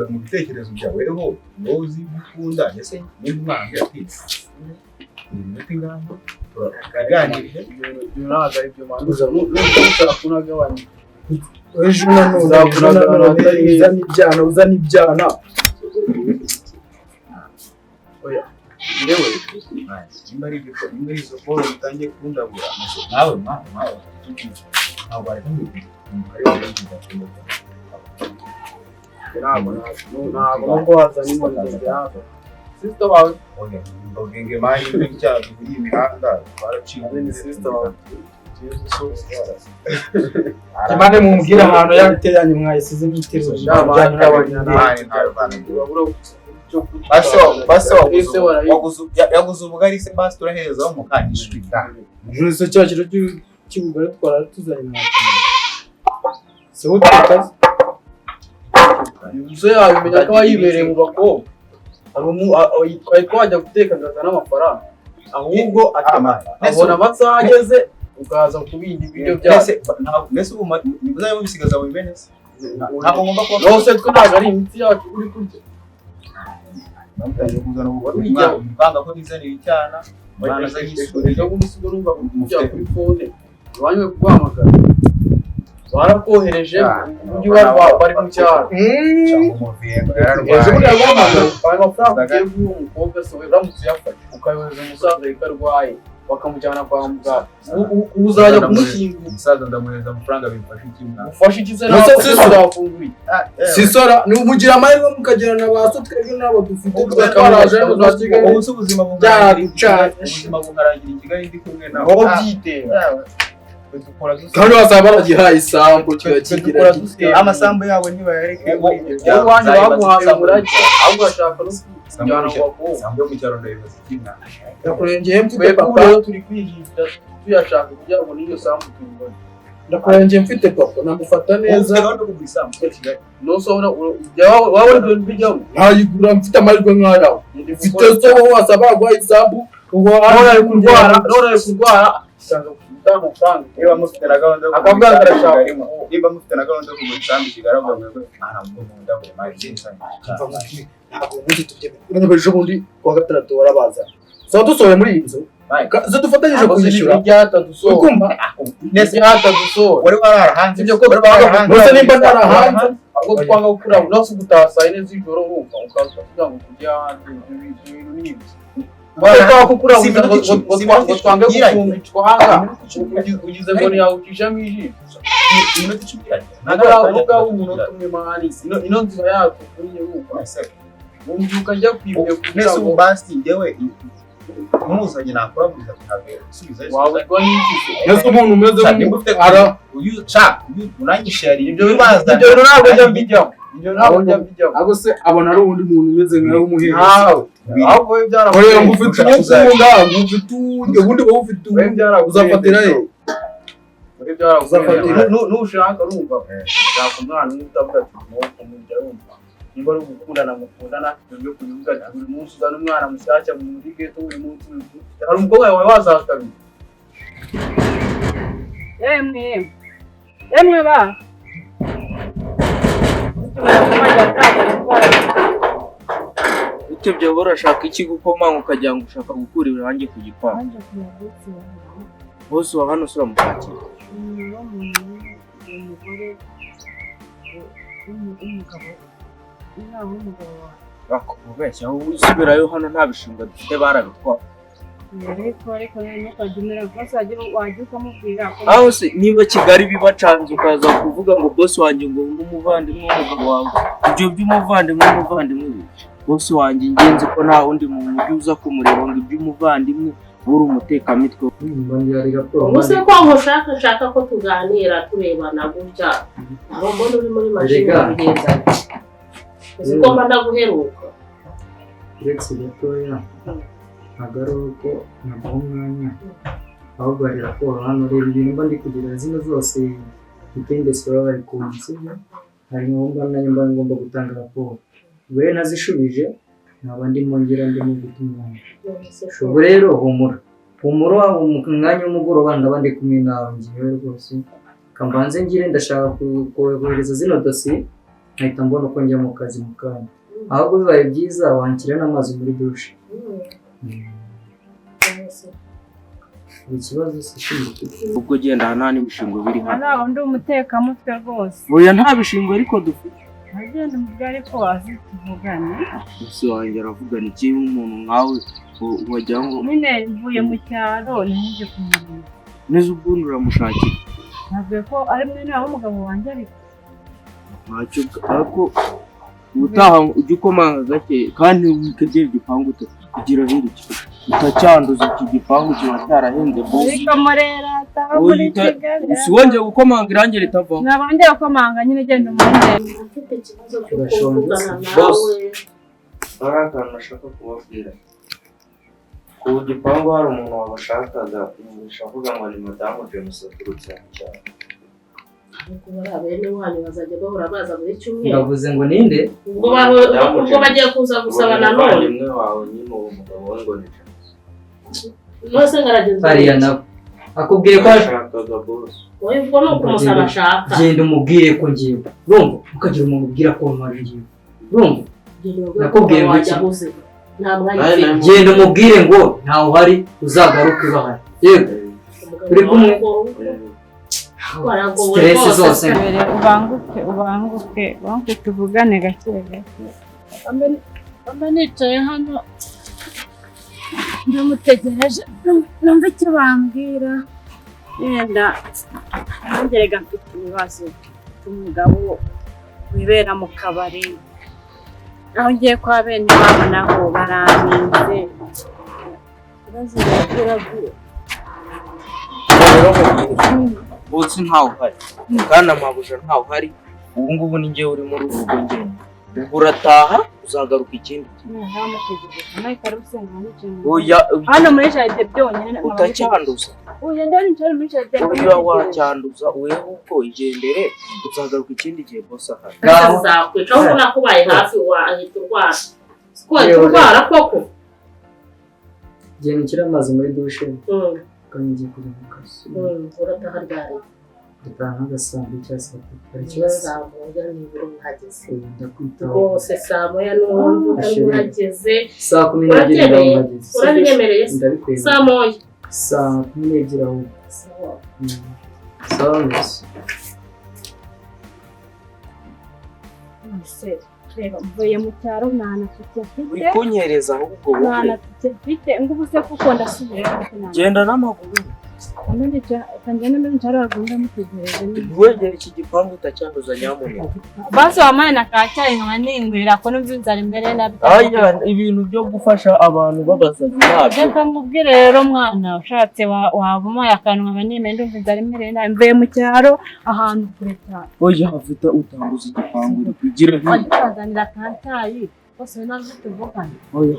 mu bitekerezo byawe ho uzi gukunda ese n'imana yatise n'imiti ngamba turaganirije ntago ari byo manduza n'ushaka kunagabanya ejo none uzana ibyana oya ndewe nimba ari ibyo nimba izo bolo utangiye kundabura nawe ntabwo ari ntabwo wazana imbogenge yawe sister wawe oya imbogenge mani n'icyaha kuri imihanda twaraciye ni sister wawe Imane mumbwira ahantu yabiteranye mwayisize nk'itero y'abantu n'abanyana baso yaguze ubugari se basi turaherezaho mukanyishwi juriso cyakiro cy'ubugari twara tuzanye mwakira se utakaze so yabimenya ko wayibereye mu bakobwa twari twajya guteka ngaza n'amafaranga ahubwo abona amasaha ageze ukaza kubindi ibiryo byose mbese ubu nibuzaye mubisigaza mu benesi ntabwo ngomba kuba rwose twe ntabwo ari imitsi yacu uri kurya ntabwo kuzana ubugari banga ko nizanira icyana bana za yisuri cyo gumusigo numva kujya kuri phone wanywe guhamagara barakohereje ujye bari mu cyaro ejo bundi yaguhamagara amafaranga ugiye guha umukobwa se uramutse uyafashe ukayohereza umusaza yikarwaye bakamujyana kwa muganga uzajya kumushyingura umusaza ndamuhereza amafaranga bimfasha iki mwana ufashe ikize n'abafunguye sisora ni umugira amahirwe mukagirana ba so twebwe n'abo dufite twaraje ubuzima bungarangira i Kigali ndi kumwe nawe wowe byitera kandi wasaba baragihaye isambu kigira amasambu yabo ntibayareke wanjye baguhaye umurage ahubwo ashaka no kujyana ngo bakubwe sambu yo mu cyaro ndayibaza ikina ndakurengeye mfite twebwe papa rero turi kwihisha tuyashaka kugira ngo n'iyo sambu tuyibone ndakurengeye mfite papa namufata neza no kugura isambu ya Kigali nosona waba uri bijyamo ntayigura mfite amahirwe nk'ayawe mfite so wasaba baguhaye isambu none ari kurwara usanga amafaranga niba mufite na gahunda yo akavuga arashaka niba mufite na gahunda yo kugura isambu kigaragara ngo ntabwo nkunda ngo ntabwo ubundi tubyemera ejo bundi kuwa gatandatu warabaza so dusohoye muri iyi nzu dufatanyije kuyishyura ukumva nese hatadusohora wari warahanze ibyo ko bose nimba ntarahanze ahubwo twanga gukura no gutaha saa yine z'ijoro urumva ukaza kugira ngo tujye hanze ibintu n'ibyo twanga gukura ngo twange gufunga ugize ngo ntiyawucishamo ijisho iminota 10 ntabwo ari umunota umwe mani ino nzira yacu kuri urumva umbyuka njya kwibuye kugira ngo basi njyewe umuzanye nakora buriza kuhabera subiza wabwo n'iki nese umuntu umeze ara unangishari ibyo bibaza ibyo ntabwo njya mbijyamo ibyo ntabwo njya mbijyamo ahubwo se abona ari undi muntu umeze nkaho umuhera ahubwo we byaramuye ngufite ukunda ngufite ubundi wowe ufite uzafatira he nushaka urumva nshaka umwana utavuga ati nuko mujya urumva niba ari gukundana mukundana ibyo kubivuga ati buri munsi uzana umwana mushyashya muri ghetto buri munsi hari umukobwa wawe wazakabira Emwe ba utebye urashaka iki gukoma ukajya ngo ushaka gukura irangi ku gipangu bose wa hano sura mukakira bakubeshya aho usubirayo hano nta bishinga dufite barabitwara aho se niba Kigali bibacanze ukaza kuvuga ngo boss wanjye ngo umuvandimwe w'umugabo wawe ibyo by'umuvandimwe boss wanjye ingenzi ko nta wundi muntu uza kumureba ngo iby'umuvandimwe uri umutekamitwe ubuse ko nshaka ko tuganira turebana gutya aho mbona uri muri mashini bigenda uzi ko mba ndaguheruka uretse gatoya agaruko ntabwo umwanya ahubwo hari raporo hano rero ibintu mba ndi kugira zino zose itendesi baba bari kunsibyo hari ngombwa nanjye mba ngomba gutanga raporo ubwo rero nazishubije nkaba ndimo guta umwanya ubwo rero humura mu mwanya w'umugoroba ndaba ndi kumwe nawe ngewe rwose kambanze ngire ndashaka kohereza zino dosiye nkahita mbona uko njya mu kazi mu kanya. Ahubwo bibaye byiza wanshyira n'amazi muri dushe. Ikibazo si ikindi. Ubwo genda nta n'ibishingwe biri hano. Ntabwo ndi umutekamutwe rwose. Oya nta bishingwe ariko dufite. Agenda umubwira ariko wazi tuvugane. Ese wanjye aravugana iki umuntu nkawe wagira ngo nyine mvuye mu cyaro ninjye kumureba. neza ubundi uramushakira. Ntabwo ko ari mwene w'umugabo wanjye ariko. Ntacyo ariko utaha ujya ukomanga gake kandi wikegera igipangu kugira hiriki utacyanduza iki gipangu kiba cyarahenze bose. Ariko murera ataha muri Kigali. Si wongeye gukomanga irangi ritavaho. Nabongeye gukomanga nyine genda umurebe. Afite ikibazo cyo kuvugana nawe. Hari akantu nashaka kubabwira. Ku gipangu hari umuntu wabashakaga avuga ngo ni madamu James aturutse cyane. Kubara bene wanyu bazajya bahora baza muri cyumweru. Ndavuze ngo ninde? Ubwo bagiye kuza gusaba na none. Umwe wawe nyine uwo mugabo we ngo ni Nose ngarageza. Hariya nabo. Akubwiye ko ashakaga boss. Wowe ubwo no kumusaba ashaka. Genda umubwire ko ngiye. Urumva? Ukagira umuntu ubwira ko ngiye. Urumva? Nakubwiye ngo genda umubwire ngo ntawe uhari uzagaruke bahari. Yego. Uri kumwe? Stress zose. Ubanguke tuvugane gake gake. Ambe nicaye hano ndamutegereje numva icyo bambwira. Yenda nongere gafite ibibazo umugabo wibera mu kabari. Aho ngiye kwa bene wabo naho baraninze. Ibibazo biragira. Bose ntawe uhari kandi amabuja ntawe uhari. Ubu ngubu ni njyewe uri muri urugo ngenda. Ubwo urataha uzagaruka ikindi hano muri jaride byonyine utacyanduza. Oya ndari ncari muri jaride. Oya wacyanduza weho uko igendere uzagaruka ikindi gihe bose ahari. Uzakwica aho nakubaye hafi wahita urwara. Urwara koko. Genda nshyira amazi muri dushe. Kandi ngiye kujya mu kazi. Urataha ryari? Ndataha nk'agasambu cyangwa saa tatu. Hari ikibazo? Saa moya nibura uhageze. Ndakwitaho. Rwose saa moya n'ubundi utari uhageze. Saa 12 ndahageze. Urabinyemereye? Ndabikwemera. Saa moya. Saa 12 aho. Sawa neza. Reba mvuye mu cyaro nta natike mfite. Uri kunyereza ahubwo wowe. Nta natike mfite ngubu se kuko ndasubira. Genda n'amaguru. Kanjye n'undi ncaro agomba mutegereje. Wegera iki gipangu utacyanduza nyamuneka. Basi wamaye na kacyayi nkaba ninywera ko numva inzara imbere nabi. Aya ibintu byo gufasha abantu babasazi nabyo. Reka mubwire rero mwana ushatse wavuma akantu nkaba nimeye ndumva inzara imbere nabi. Mvuye mu cyaro ahantu kure cyane. Oya hafite utanduza igipangu kugira ngo azanira kacyayi. Bose nazo tuvugana. Oya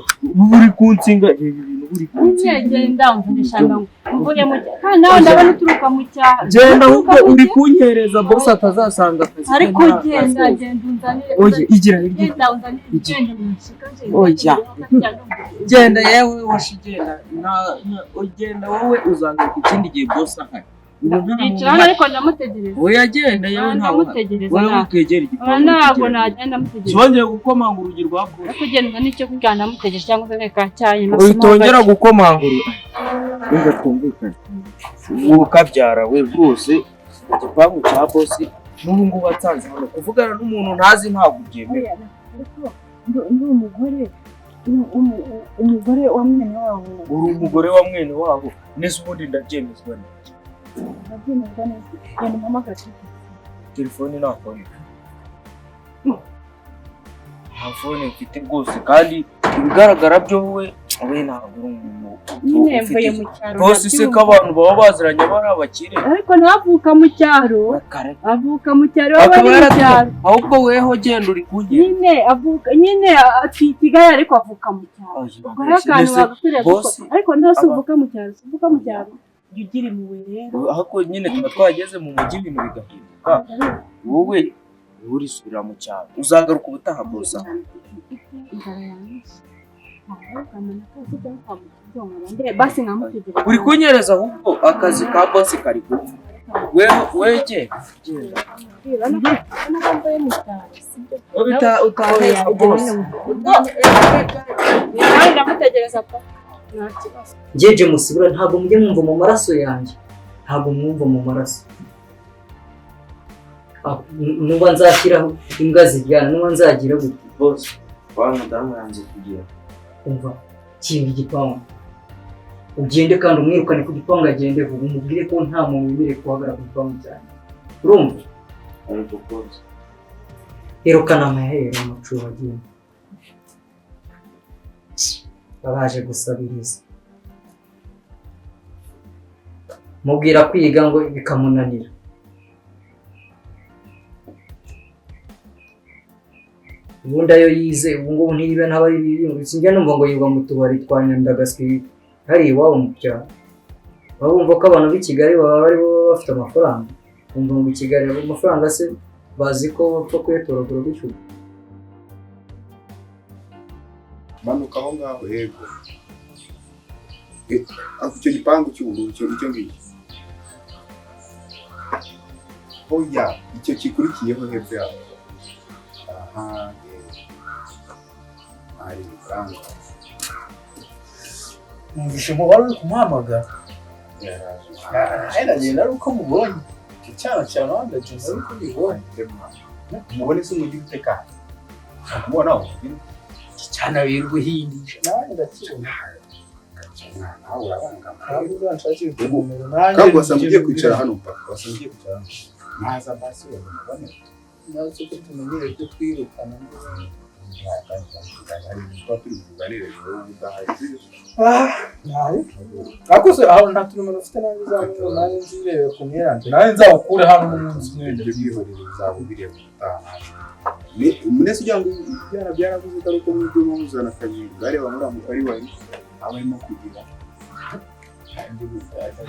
uri kunsinga ibintu uri kunsinga. Genda umvishanga mvuye mu cyaro. Kandi nawe ndabona uturuka mu cyaro. Genda ahubwo uri kunyereza boss atazasanga akazi. Ariko genda unzanire. Oya igira hirya. Genda unzanire igenda munshika. Oya genda yewe washigenda ugenda wowe uzanga ikindi gihe boss ahari. Icana ariko ndamutegereza. Oya genda yewe ntawe. Wowe ukegera igipangu. Ntabwo nagenda mutegereza. Zongeye gukomanga urugi rwa boss. Ariko genda n'icyo kujyana mutegereje cyangwa se kacyayi no. Uyitongera gukomangura. Ngo twumvikane. Uwo kabyara we rwose igipangu cya boss n'ubu ngubu atsanze hano kuvugana n'umuntu ntazi ntabwo byemera. Ndi umugore wa mwene wabo. Uri umugore wa mwene wabo nese ubundi ndabyemezwa neza. Ndabyemezwa neza. Yenda mama gato. Telefone nakone. Telefone mfite rwose kandi ibigaragara byo we ntabwo uri umuntu. Nyine mvuye mu cyaro. Bose se ko abantu baba baziranye bari abakire. Ariko navuka mu cyaro. Avuka mu cyaro bari mu cyaro. Ahubwo weho genda uri kunye. Nyine ati Kigali ariko avuka mu cyaro. Ubwo akantu bagakwiriye gukora. Ariko ndose uvuka mu cyaro. Uvuka mu cyaro. Ugira impuhwe rero. Ahako nyine tuba twageze mu mujyi ibintu bigahinduka. Wowe urisubira mu cyaro. Uzagaruka ubutaha boss. Basi nkamutegereza. Uri kunyereza ahubwo akazi ka boss kari kuva. Wewe genda. Ntabwo mbaye mu cyaro. Sibyo utahe nawe ndamutegereza pa nta kibazo Jeje musibura ntabwo mujye mwumva mu maraso yanjye ntabwo mwumva mu maraso nuba nzashyiraho imbwa ziryana nuba nzagira gute bose wa mudamu yanze kugira umva kinga igipangu ugende kandi umwirukane ku gipangu agende vuba umubwire ko nta muntu wemerewe guhagarara ku gipangu cyane urumva ariko bose irukana amahero umuco wagiye babaje gusabiriza mubwira kwiga ngo bikamunanira ubundi ayo yize ubu ngubu ntibe n'abari bibi sinjya numva ngo yiga mu tubari twa Nyandagaswi hari iwabo mu cyaro baba bumva ko abantu b'i Kigali baba bari bafite amafaranga bumva ngo i Kigali amafaranga se bazi ko bapfa kuyatoragura gutyo manuka aho ngaho yego icyo gipangu cy'ubururu icyo ngicyo oya icyo kikurikiyeho hepfo yaho aha hari ifaranga numvise ngo wari uri kumuhamagara ndagenda ari uko mubonye icyana cya rwanda cyane ari uko mubonye umubone se umujyi utekanye kumubona aho icyana wirirwa uhindisha nanjye ndakibona nawe urabangama ntabwo uzanshakira ikiganiro nanjye kandi wasanga ugiye kwicara hano mpaka wasanga ugiye kwicara hano ntaza basi ubone nazo ko tumenyere ko twirukana hari ibintu turi kuganira ejo udahari akose aho nta turimo ufite nanjye zamuze nanjye nzirebe ku myeranje nanjye nzawukure hano n'umunsi mwende byihorere uzabubireba utaha umunesi ugira ngo byaravuze ko ari uko mwebwe muzana kabiri bareba muri aho ari bari abarimo kugira kandi butaje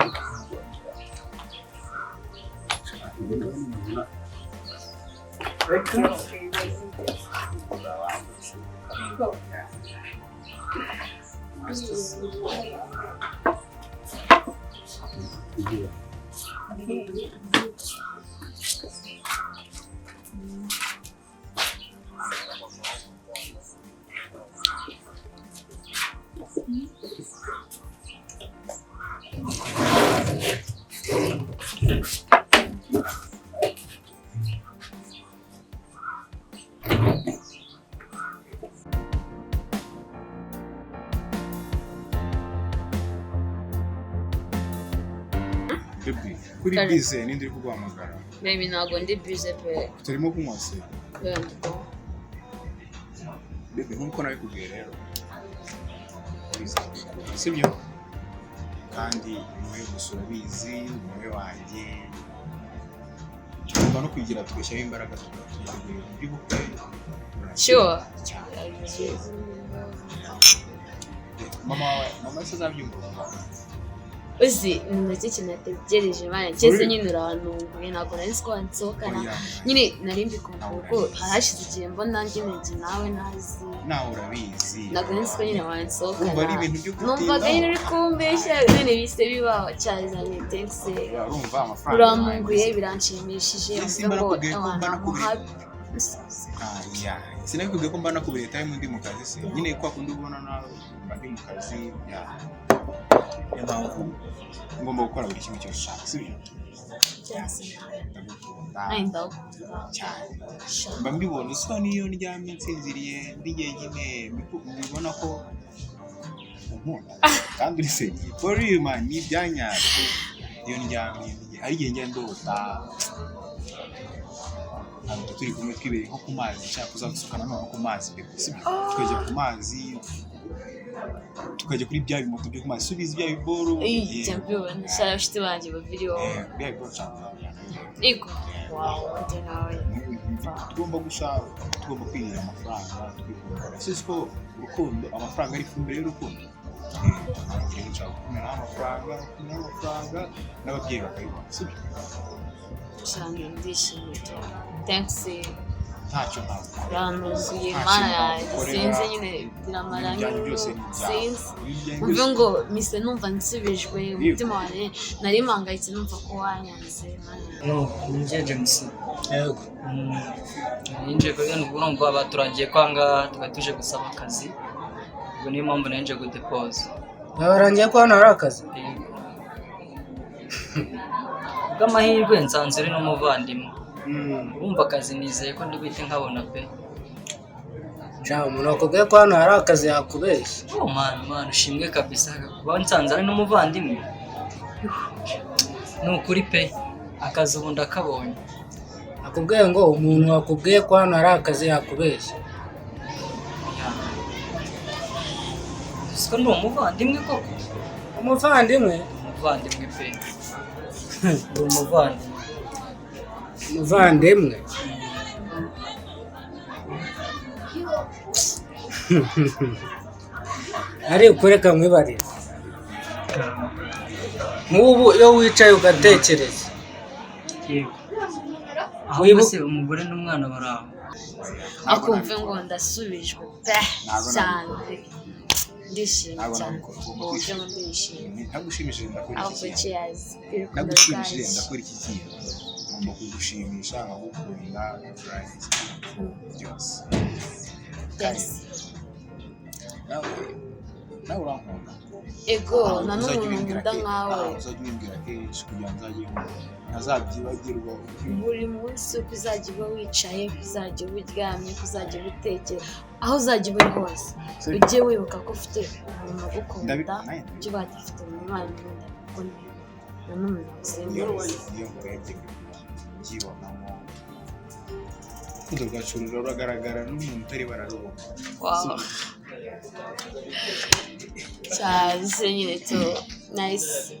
kuri bize nindi uri kuguhamagara baby ntabwo ndi bize pe turimo kunywa se bebe nkuko nabikubwiye rero sibyo kandi niwe gusura bizi niwe wanjye tugomba no kwigira tugashyiraho imbaraga tukagira by'ubukwe sure mama se azabyumva uzi nacyo kinategereje bana cyese nyine urantunguye ntabwo nari nzi ko wansohokana nyine nari mbikunda kuko harashize igihe mbona ngemeje nawe nazi nawe urabizi ntabwo nari nzi ko nyine wansohokana umva ari ibintu byo gutinda numvaga nyine uri kumbeshya none bise bibaho cyazanye thanks urumva amafaranga uramunguye biranshimishije ngo sinabikubwiye ko mba nakuburiye time ndi mu kazi se nyine kwa kundi ubona nawe mba ndi mu kazi ngomba gukora buri kimwe cyose ushaka sibyo mba mbibona usa niyo ndyamye nsinziriye ndi jyenyine mbibona ko unkunda kandi uri seriye for man ni ibyanyabyo iyo ndyamye hari igihe njya ndota ntabwo turi kumwe twibereye nko ku mazi nshaka kuzagusukana noneho ku mazi sibyo tukajya ku mazi tukajya kuri bya bimoto byo ku mazi subiza bya biboro jya mbibona shara bafite banjye babiriho bya biboro nshaka ego tugomba gushaka tugomba kwirira amafaranga twikunda sisi ko urukundo amafaranga ari ifumbire y'urukundo ngira nshaka kumena amafaranga n'ababyeyi bakayibona sibyo cyane ndishimye thanks ntacyo ntabwo urantunguye mana yanjye sinzi nyine biramara sinzi mvuge ngo mise numva nsubijwe umutima wanjye nari mpangayitse numva ko wanyanze njeje musi yego ninje ko yano urumva baturagiye kwanga tugatuje gusaba akazi ubwo niyo mpamvu nanje go depose barangiye ko hano hari akazi bw'amahirwe nsanze uri n'umuvandimwe urumva akazi nizeye ko ndibite nkabona pe Jao munokubwiye ko hano hari akazi yakubeshye oh man ushimwe kabisa kuba nsanze ari n'umuvandimwe nukuri pe akazi ubu ndakabonye akubwiye ngo umuntu wakubwiye ko hano hari akazi yakubeshye siko ni umuvandimwe koko umuvandimwe pe umuvandimwe ari ukureka mwibarira nk'ubu iyo wicaye ugatekereza wibutse umugore n'umwana baraho akumve ngo ndasubijwe pe cyane ndishimye cyane uburyo ndishimye ntagushimishije ndakora iki kintu ngomba kugushimisha nkagukunda byose nawe urankunda ego nanone nkunda nkawe uzajya umbwira kenshi kugira ngo ntazabyibagirwa buri munsi uko uzajya uba wicaye uzajya uba uryamye uzajya uba utekera aho uzajya uba uri hose ujye wibuka ko ufite umuntu ugukunda ujye bagifite mu mwana ukunda kuko nanone iyo murebye byibonamo urukundo rwacu ruragaragara n'umuntu utari bararubona cyane nyine tu nayisi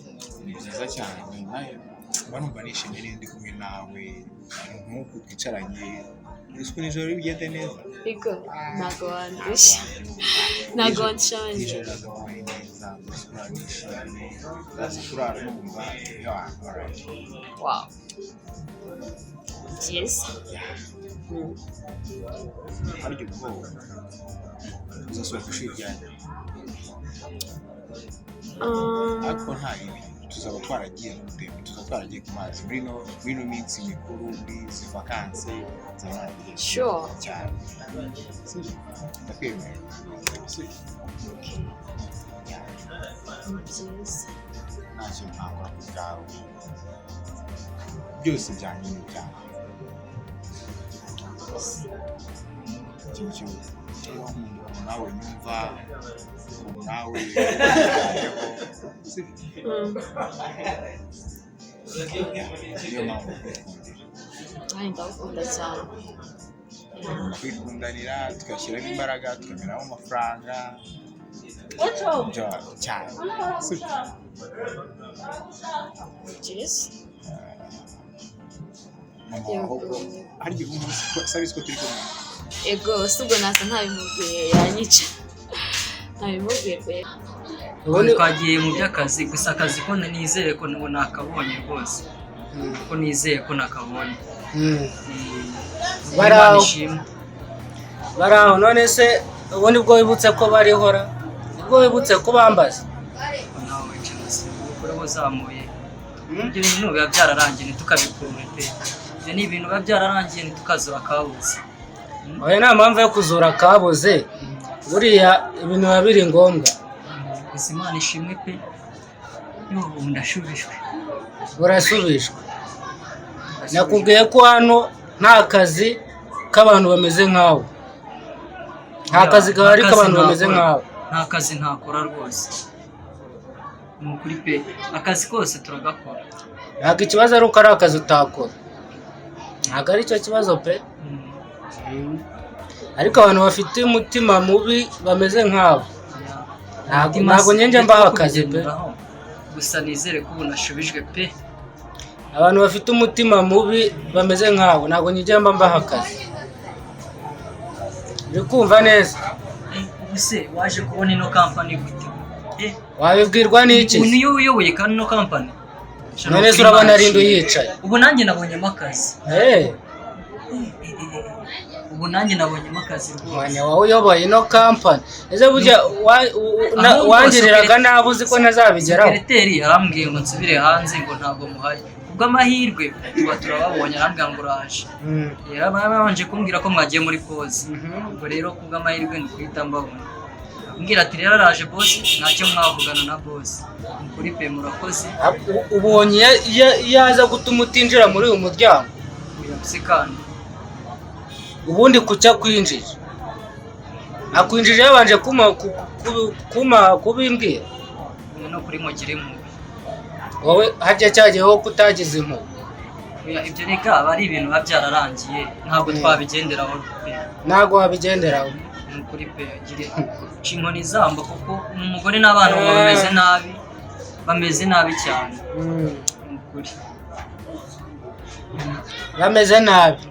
ni byiza cyane mba numva nishimye niyo ndi kumwe nawe nk'uku twicaranye isuku nijoro bigende neza ariko ntabwo wandusha ntabwo wandusha nijoro nagabaye neza urara nishimye uraza kurara numva iyo wankora wow byiza harya ubwoba uzasubira ku ishuri ryanjye ariko nta bibi tuzaba twaragiye mu mutembe tuzaba twaragiye ku mazi muri ino minsi mikuru muri izi vakansi z'abandi cyane ndakwemera ntacyo ntabwo ku bwawe byose byanjye ni ibyawe ikintu nawe nyumva nawe niyo mpamvu ndagukunda cyane kwikundanira tugashyiramo imbaraga tukameramo amafaranga cyane harya ubu sabizi ko turi kumwe ego subwo nasa ntabimubwiye yanyica ntabimubwiye pe ubundi twagiye mu by'akazi gusa akazi ko nizeye ko nakabonye rwose ko nizeye ko nakabonye baraho none se ubundi bwo wibutse ko barihora ubwo wibutse ko bambaza nawe cyose ukora buzamuye ibyo bintu biba byararangiye ntitukabikure pe ibyo ni ibintu biba byararangiye ntitukazura kabuze oya nta mpamvu yo kuzura kabuze buriya ibintu biba biri ngombwa Imana ishimwe pe y'ubu ndashubijwe urasubijwe nakubwiye ko hano nta kazi k'abantu bameze nkawe nta kazi gahari k'abantu bameze nkawe nta kazi ntakora rwose ni ukuri pe akazi kose turagakora ntabwo ikibazo ari uko ari akazi utakora ntabwo ari cyo kibazo pe ariko abantu bafite umutima mubi bameze nkawe ntabwo nyenje mbaho akazi pe gusa nizere ko ubu nashubijwe pe abantu bafite umutima mubi bameze nkawe ntabwo nyenje mbaho akazi uri kumva neza ubuse waje kubona ino kampani gute wabibwirwa n'iki ubu niyo uyoboye kandi ino kampani none se urabona ari indi uyicaye ubu nanjye nabonyemo akazi ubu nanjye nabonyemo akazi rwose. Mwanya wawe uyoboye ino kampani ese burya wangiriraga nabi uzi ko ntazabigeraho. Sekreteri yarambwiye ngo nsubire hanze ngo ntabwo muhari kubw'amahirwe tuba turababonye arambwira ngo uraje. Yarabanje kumbwira ko mwagiye muri pause ubwo rero kubw'amahirwe ni kuhita mbabona ambwira ati rero araje boss ntacyo mwavugana na boss kuri pe murakoze. Ubonye yaza gutuma utinjira muri uyu muryango usikana ubundi kucya kwinjira akwinjije yabanje kubimbwira no kuri mugire mu wowe hajya cyagiyeho kutagize impuhwe. Ibyo reka aba ari ibintu biba byararangiye ntabwo twabigenderaho ntabwo wabigenderaho ni ukuri pe gire inkoni zamba kuko umugore n'abana bameze nabi cyane ni ukuri bameze nabi.